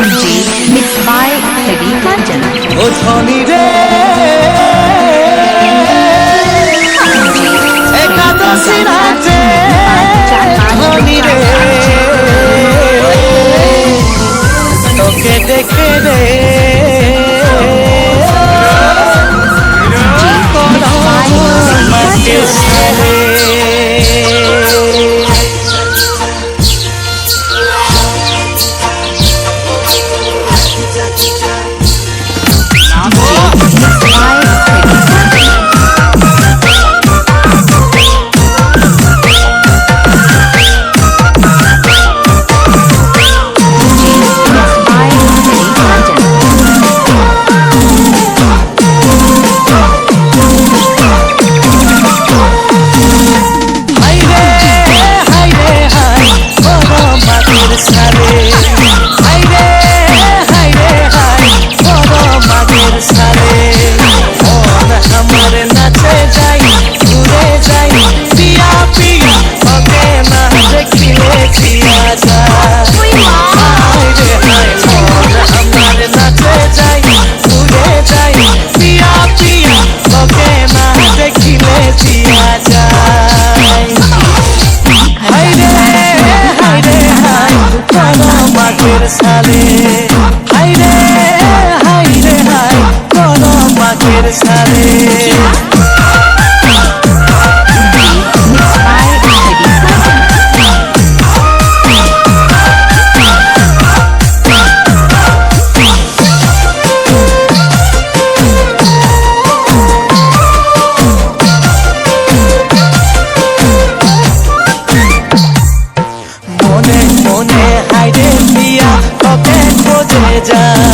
Mixed by Heavy Kanchan. ও ধনী রে একাদশী রাতে ধনী রে তোকে দেখে রে মাটির সারে সালে হাই রে হাই রে হাই কোন মাকের সালে মনে মনে হাই রে পিয়া তোকে খোঁজে যা